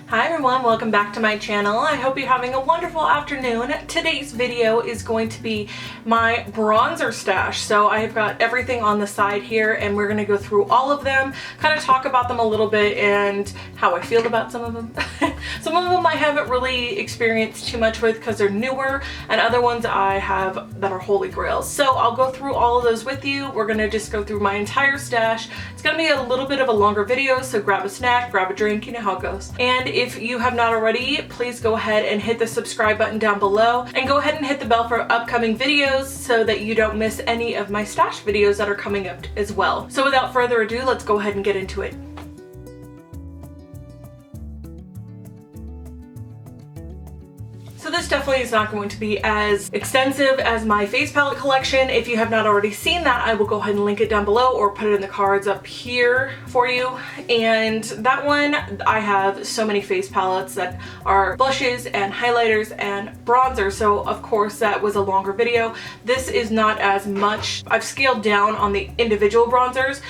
Hi everyone, welcome back to my channel. I hope you're having a wonderful afternoon. Today's video is going to be my bronzer stash. So I have got everything on the side here and we're going to go through all of them, kind of talk about them a little bit and how I feel about some of them. Some of them I haven't really experienced too much with because they're newer, and other ones I have that are holy grails. So I'll go through all of those with you. We're going to just go through my entire stash. It's going to be a little bit of a longer video, so grab a snack, grab a drink, you know how it goes. And if you have not already, please go ahead and hit the subscribe button down below and go ahead and hit the bell for upcoming videos so that you don't miss any of my stash videos that are coming up as well. So without further ado, let's go ahead and get into it. So this definitely is not going to be as extensive as my face palette collection. If you have not already seen that, I will go ahead and link it down below or put it in the cards up here for you. And that one, I have so many face palettes that are blushes and highlighters and bronzer. So of course that was a longer video. This is not as much. I've scaled down on the individual bronzers,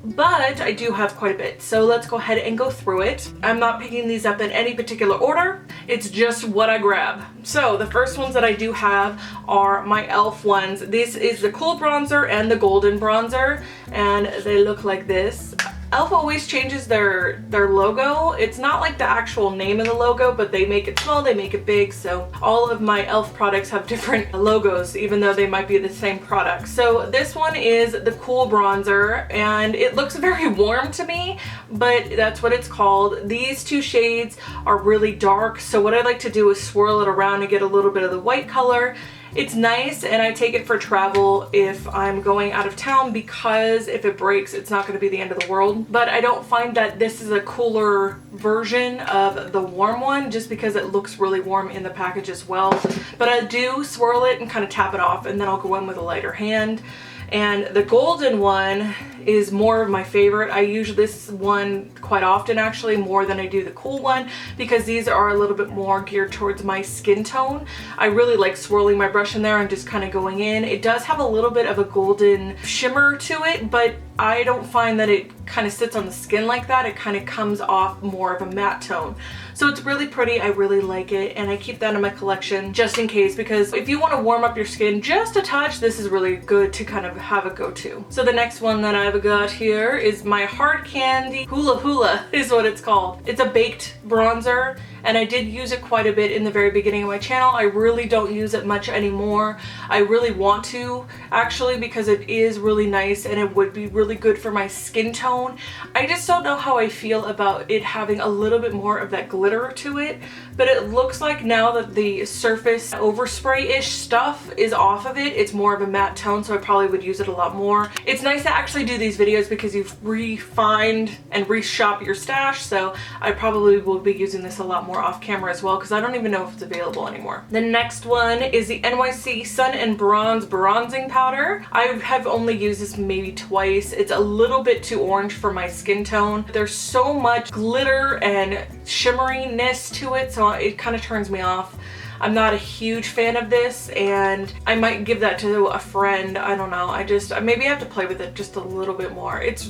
but I do have quite a bit. So let's go ahead and go through it. I'm not picking these up in any particular order. It's just what I grab. So the first ones that I do have are my e.l.f. ones. This is the Cool Bronzer and the Golden Bronzer, and they look like this. e.l.f. always changes their logo. It's not like the actual name of the logo, but they make it small, they make it big. So all of my e.l.f. products have different logos, even though they might be the same product. So this one is the Cool Bronzer, and it looks very warm to me, but that's what it's called. These two shades are really dark, so what I like to do is swirl it around to get a little bit of the white color. It's nice, and I take it for travel if I'm going out of town, because if it breaks, it's not going to be the end of the world. But I don't find that this is a cooler version of the warm one, just because it looks really warm in the package as well. But I do swirl it and kind of tap it off, and then I'll go in with a lighter hand. And the golden one is more of my favorite. I use this one quite often, actually, more than I do the cool one, because these are a little bit more geared towards my skin tone. I really like swirling my brush in there and just kind of going in. It does have a little bit of a golden shimmer to it, but I don't find that it kind of sits on the skin like that. It kind of comes off more of a matte tone. So it's really pretty. I really like it, and I keep that in my collection just in case, because if you want to warm up your skin just a touch, this is really good to kind of have a go-to. So the next one that I've got here is my Hard Candy Hula Hula is what it's called. It's a baked bronzer, and I did use it quite a bit in the very beginning of my channel. I really don't use it much anymore. I really want to, actually, because it is really nice and it would be really good for my skin tone. I just don't know how I feel about it having a little bit more of that glitter to it, but it looks like now that the surface overspray-ish stuff is off of it, it's more of a matte tone, so I probably would use it a lot more. It's nice to actually do these videos because you've refined and reshop your stash, so I probably will be using this a lot more off camera as well, because I don't even know if it's available anymore. The next one is the NYC Sun and Bronze Bronzing Powder. I have only used this maybe twice. It's a little bit too orange for my skin tone. There's so much glitter and shimmeriness to it, so it kind of turns me off. I'm not a huge fan of this, and I might give that to a friend. I don't know. Maybe I have to play with it just a little bit more. It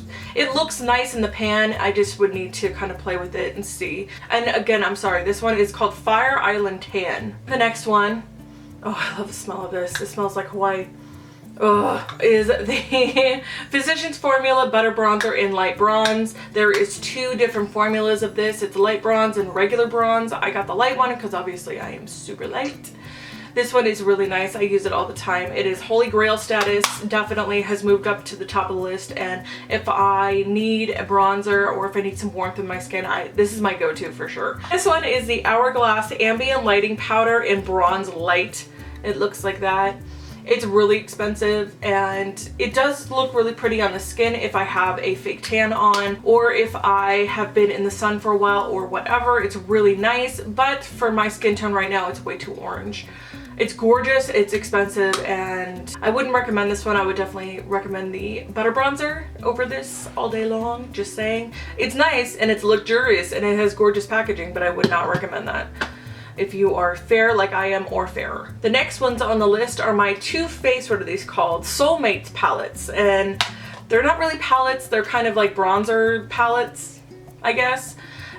looks nice in the pan. I just would need to kind of play with it and see. And again, I'm sorry, this one is called Fire Island Tan. The next one, oh, I love the smell of this. It smells like Hawaii. Is the Physicians Formula Butter Bronzer in Light Bronze. There is two different formulas of this. It's light bronze and regular bronze. I got the light one because obviously I am super light. This one is really nice. I use it all the time. It is holy grail status. Definitely has moved up to the top of the list, and if I need a bronzer or if I need some warmth in my skin, this is my go-to for sure. This one is the Hourglass Ambient Lighting Powder in Bronze Light. It looks like that. It's really expensive, and it does look really pretty on the skin if I have a fake tan on, or if I have been in the sun for a while or whatever. It's really nice, but for my skin tone right now, it's way too orange. It's gorgeous, it's expensive, and I wouldn't recommend this one. I would definitely recommend the Butter Bronzer over this all day long, just saying. It's nice, and it's luxurious, and it has gorgeous packaging, but I would not recommend that if you are fair like I am or fairer. The next ones on the list are my Too Faced, what are these called? Soulmates palettes, and they're not really palettes, they're kind of like bronzer palettes, I guess.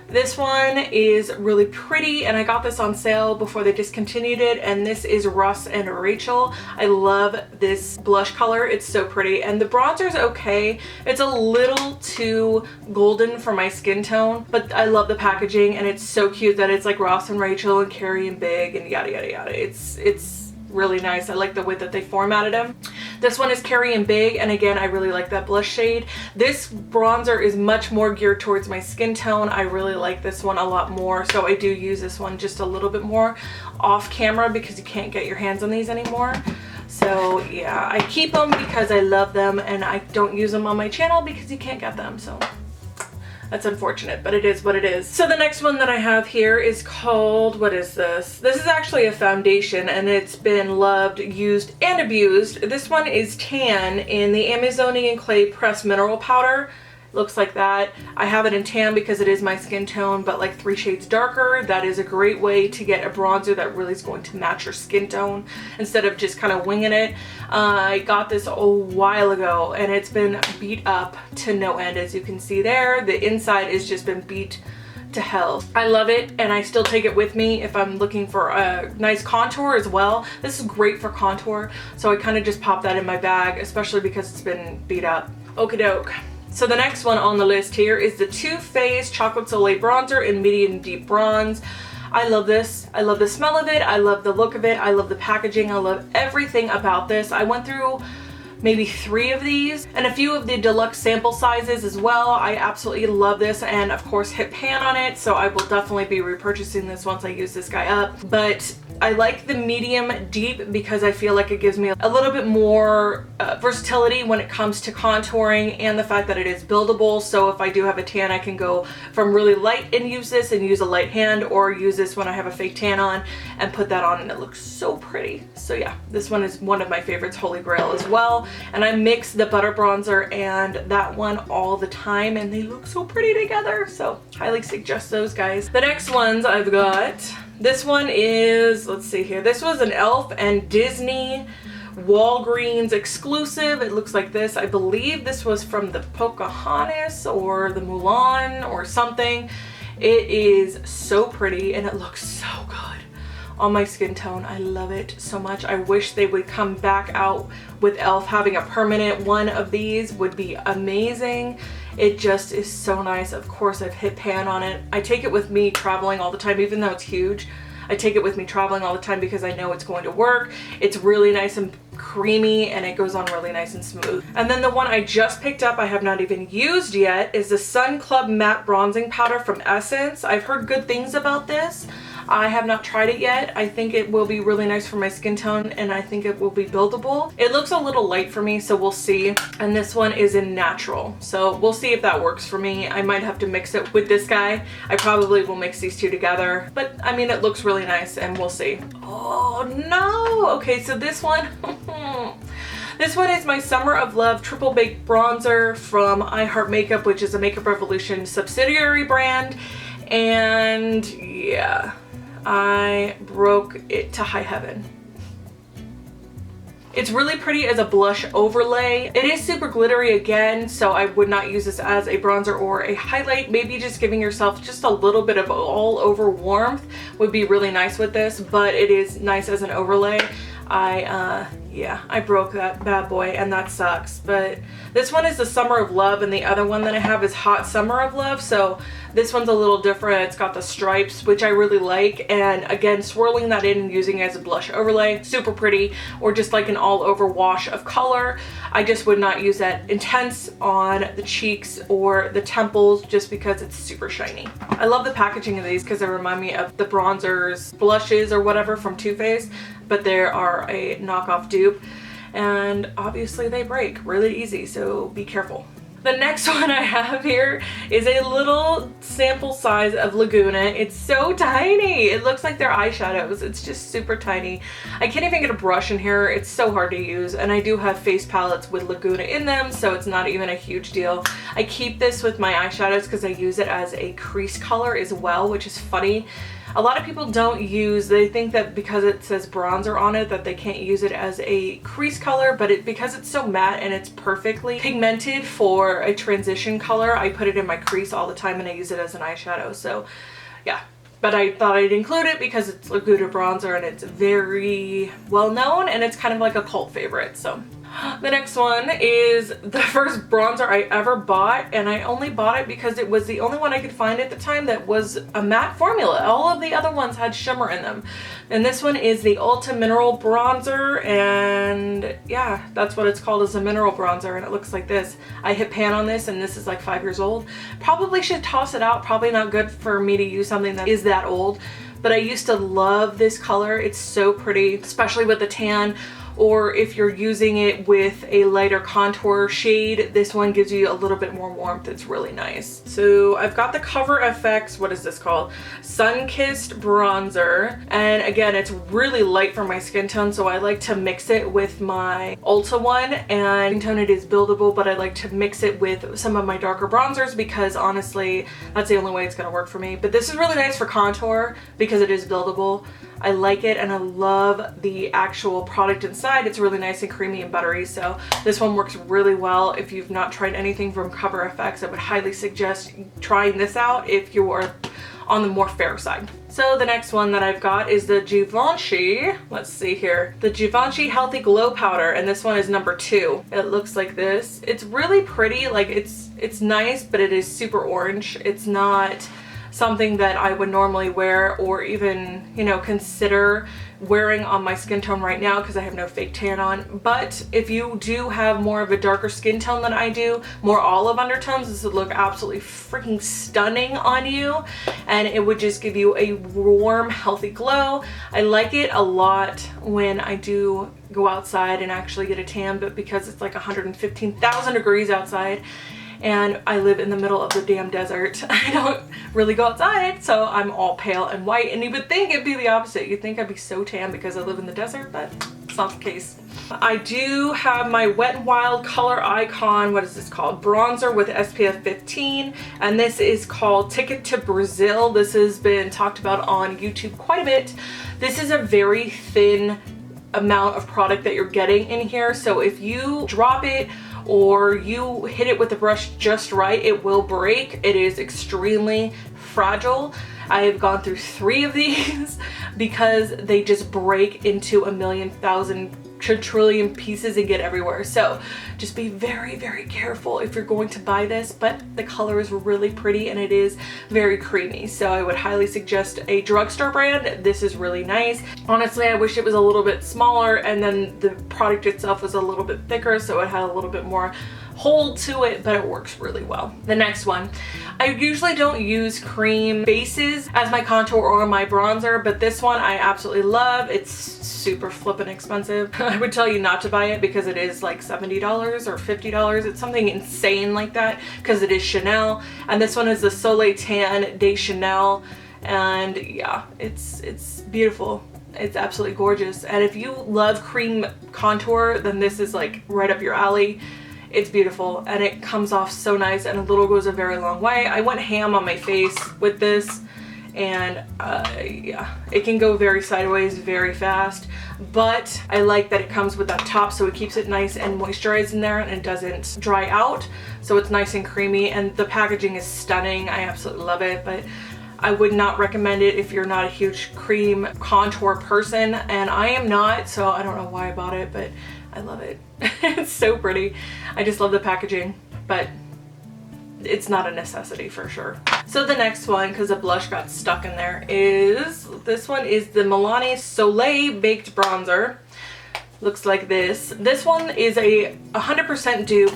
This one is really pretty, and I got this on sale before they discontinued it, and this is Russ and Rachel. I love this blush color. It's so pretty, and the bronzer's okay. It's a little too golden for my skin tone, but I love the packaging, and it's so cute that it's like Ross and Rachel and Carrie and Big and yada yada yada. It's really nice. I like the way that they formatted them. This one is Carrie and Big, and again, I really like that blush shade. This bronzer is much more geared towards my skin tone. I really like this one a lot more, so I do use this one just a little bit more off camera because you can't get your hands on these anymore. So yeah, I keep them because I love them, and I don't use them on my channel because you can't get them, so that's unfortunate, but it is what it is. So the next one that I have here is called, what is this? This is actually a foundation, and it's been loved, used, and abused. This one is tan in the Amazonian Clay Pressed Mineral Powder. Looks like that. I have it in tan because it is my skin tone, but like 3 shades darker. That is a great way to get a bronzer that really is going to match your skin tone instead of just kind of winging it. I got this a while ago, and it's been beat up to no end, as you can see there. The inside has just been beat to hell. I love it, and I still take it with me if I'm looking for a nice contour as well. This is great for contour, so I kind of just pop that in my bag, especially because it's been beat up. Okie doke. So the next one on the list here is the Too Faced Chocolate Soleil Bronzer in Medium Deep Bronze. I love this. I love the smell of it. I love the look of it. I love the packaging. I love everything about this. I went through maybe 3 of these and a few of the deluxe sample sizes as well. I absolutely love this, and of course hit pan on it, so I will definitely be repurchasing this once I use this guy up. But I like the medium deep because I feel like it gives me a little bit more versatility when it comes to contouring, and the fact that it is buildable. So if I do have a tan, I can go from really light and use this and use a light hand, or use this when I have a fake tan on and put that on, and it looks so pretty. So yeah, this one is one of my favorites, Holy Grail as well. And I mix the butter bronzer and that one all the time, and they look so pretty together. So highly suggest those, guys. The next ones I've got, this one is, let's see here, this was an e.l.f. and Disney Walgreens exclusive. It looks like this. I believe this was from the Pocahontas or the Mulan or something. It is so pretty, and it looks so good on my skin tone. I love it so much. I wish they would come back out with e.l.f. having a permanent one of these would be amazing. It just is so nice. Of course, I've hit pan on it. I take it with me traveling all the time, even though it's huge. I take it with me traveling all the time because I know it's going to work. It's really nice and creamy, and it goes on really nice and smooth. And then the one I just picked up, I have not even used yet, is the Sun Club Matte Bronzing Powder from Essence. I've heard good things about this. I have not tried it yet. I think it will be really nice for my skin tone, and I think it will be buildable. It looks a little light for me, so we'll see. And this one is in natural, so we'll see if that works for me. I might have to mix it with this guy. I probably will mix these two together, but I mean, it looks really nice, and we'll see. Oh no! Okay, so this one, this one is my Summer of Love Triple Baked Bronzer from I Heart Makeup, which is a Makeup Revolution subsidiary brand. And yeah, I broke it to high heaven. It's really pretty as a blush overlay. It is super glittery again, so I would not use this as a bronzer or a highlight. Maybe just giving yourself just a little bit of all over warmth would be really nice with this, but it is nice as an overlay. Yeah, I broke that bad boy, and that sucks. But this one is the Summer of Love, and the other one that I have is Hot Summer of Love. So this one's a little different. It's got the stripes, which I really like. And again, swirling that in and using it as a blush overlay, super pretty, or just like an all over wash of color. I just would not use that intense on the cheeks or the temples just because it's super shiny. I love the packaging of these because they remind me of the bronzers, blushes, or whatever from Too Faced, but they are a knockoff dupe. And obviously they break really easy, so be careful. The next one I have here is a little sample size of Laguna. It's so tiny. It looks like they're eyeshadows. It's just super tiny. I can't even get a brush in here. It's so hard to use, and I do have face palettes with Laguna in them, so it's not even a huge deal. I keep this with my eyeshadows because I use it as a crease color as well, which is funny. A lot of people don't use, they think that because it says bronzer on it that they can't use it as a crease color, but because it's so matte and it's perfectly pigmented for a transition color, I put it in my crease all the time and I use it as an eyeshadow. So yeah, but I thought I'd include it because it's a Goodyear bronzer and it's very well known and it's kind of like a cult favorite. So the next one is the first bronzer I ever bought, and I only bought it because it was the only one I could find at the time that was a matte formula. All of the other ones had shimmer in them. And this one is the Ultra Mineral Bronzer, and yeah, that's what it's called, is a mineral bronzer, and it looks like this. I hit pan on this and this is like 5 years old. Probably should toss it out. Probably not good for me to use something that is that old, but I used to love this color. It's so pretty, especially with the tan, or if you're using it with a lighter contour shade. This one gives you a little bit more warmth. It's really nice. So I've got the Cover FX, what is this called? Sun-Kissed Bronzer. And again, it's really light for my skin tone, so I like to mix it with my Ulta one. And skin tone, it is buildable, but I like to mix it with some of my darker bronzers because honestly, that's the only way it's gonna work for me. But this is really nice for contour because it is buildable. I like it, and I love the actual product inside. It's really nice and creamy and buttery, so this one works really well. If you've not tried anything from Cover FX, I would highly suggest trying this out if you are on the more fair side. So the next one that I've got is the Givenchy, let's see here, the Givenchy Healthy Glow Powder, and this one is number 2. It looks like this. It's really pretty, like it's nice, but it is super orange. It's not something that I would normally wear or even, you know, consider wearing on my skin tone right now because I have no fake tan on. But if you do have more of a darker skin tone than I do, more olive undertones, this would look absolutely freaking stunning on you, and it would just give you a warm, healthy glow. I like it a lot when I do go outside and actually get a tan, but because it's like 115,000 degrees outside and I live in the middle of the damn desert, I don't really go outside, so I'm all pale and white, and you would think it'd be the opposite. You'd think I'd be so tan because I live in the desert, but it's not the case. I do have my Wet n Wild Color Icon, what is this called? Bronzer with SPF 15, and this is called Ticket to Brazil. This has been talked about on YouTube quite a bit. This is a very thin amount of product that you're getting in here, so if you drop it or you hit it with the brush just right, it will break. It is extremely fragile. I have gone through 3 of these because they just break into a million, thousand, trillion pieces and get everywhere. So just be very, very careful if you're going to buy this, but the color is really pretty and it is very creamy. So I would highly suggest a drugstore brand. This is really nice. Honestly, I wish it was a little bit smaller and then the product itself was a little bit thicker, so it had a little bit more hold to it, but it works really well. The next one, I usually don't use cream bases as my contour or my bronzer, but this one I absolutely love. It's super flippin' expensive. I would tell you not to buy it because it is like $70 or $50. It's something insane like that because it is Chanel, and this one is the Soleil Tan de Chanel, and yeah, it's beautiful. It's absolutely gorgeous, and if you love cream contour, then this is like right up your alley. It's beautiful and it comes off so nice, and a little goes a very long way. I went ham on my face with this, and yeah, it can go very sideways very fast, but I like that it comes with that top, so it keeps it nice and moisturized in there and it doesn't dry out, so it's nice and creamy, and the packaging is stunning. I absolutely love it, but I would not recommend it if you're not a huge cream contour person, and I am not, so I don't know why I bought it, but I love it. It's so pretty. I just love the packaging, but it's not a necessity for sure. So the next one, because the blush got stuck in there, is this one is the Milani Soleil Baked Bronzer. Looks like this. This one is a 100% dupe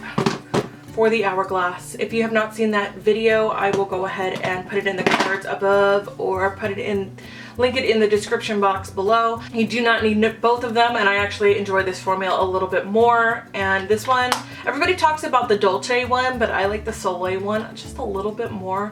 for the Hourglass. If you have not seen that video, I will go ahead and put it in the cards above or put it in, link it in the description box below. You do not need both of them, and I actually enjoy this formula a little bit more. And this one, everybody talks about the Dolce one, but I like the Soleil one just a little bit more.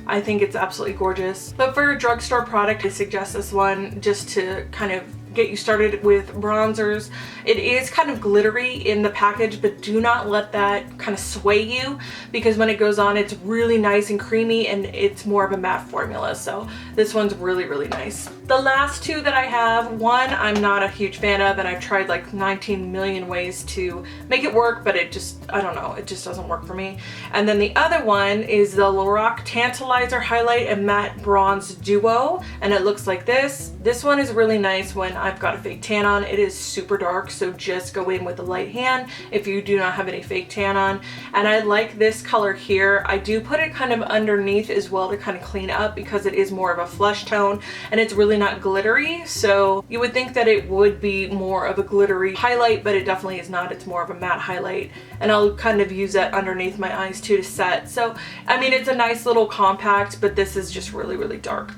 I think it's absolutely gorgeous. But for a drugstore product, I suggest this one just to kind of get you started with bronzers. It is kind of glittery in the package, but do not let that kind of sway you, because when it goes on, it's really nice and creamy, and it's more of a matte formula. So this one's really, really nice. The last two that I have, one I'm not a huge fan of, and I've tried like 19 million ways to make it work, but it just, I don't know, it just doesn't work for me. And then the other one is the Lorac Tantalizer Highlight and Matte Bronze Duo, and it looks like this. This one is really nice when I've got a fake tan on. It is super dark, so just go in with a light hand if you do not have any fake tan on. And I like this color here. I do put it kind of underneath as well to kind of clean up, because it is more of a flesh tone and it's really not glittery. So you would think that it would be more of a glittery highlight, but it definitely is not. It's more of a matte highlight, and I'll kind of use that underneath my eyes too to set. So I mean, it's a nice little compact, but this is just really, really dark.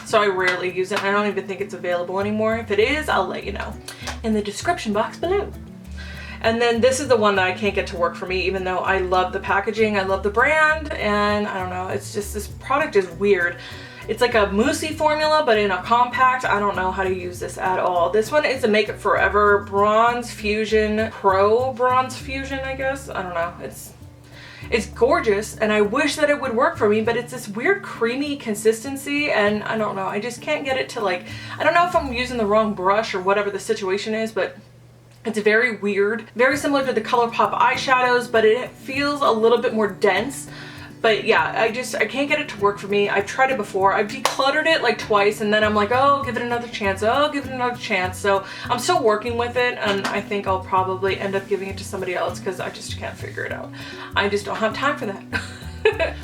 So I rarely use it. I don't even think it's available anymore. If it is, I'll let you know in the description box below. And then this is the one that I can't get to work for me, even though I love the packaging, I love the brand, and I don't know, it's just, this product is weird. It's like a moussey formula, but in a compact. I don't know how to use this at all. This one is a Make Up Forever Bronze Fusion Pro Bronze Fusion, I guess. I don't know. It's gorgeous, and I wish that it would work for me, but it's this weird creamy consistency, and I don't know. I just can't get it to, like, I don't know if I'm using the wrong brush or whatever the situation is, but it's very weird. Very similar to the ColourPop eyeshadows, but it feels a little bit more dense. But yeah, I can't get it to work for me. I've tried it before. I've decluttered it like twice, and then I'm like, oh, give it another chance. Oh, give it another chance. So I'm still working with it, and I think I'll probably end up giving it to somebody else, because I just can't figure it out. I just don't have time for that.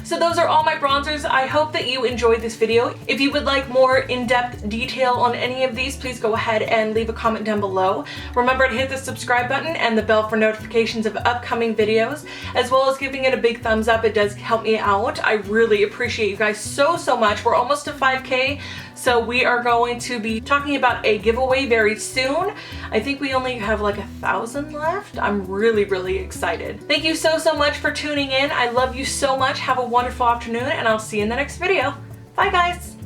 So those are all my bronzers. I hope that you enjoyed this video. If you would like more in-depth detail on any of these, please go ahead and leave a comment down below. Remember to hit the subscribe button and the bell for notifications of upcoming videos, as well as giving it a big thumbs up. It does help me out. I really appreciate you guys so, so much. We're almost to 5K. So we are going to be talking about a giveaway very soon. I think we only have like 1,000 left. I'm really, really excited. Thank you so, so much for tuning in. I love you so much. Have a wonderful afternoon, and I'll see you in the next video. Bye, guys.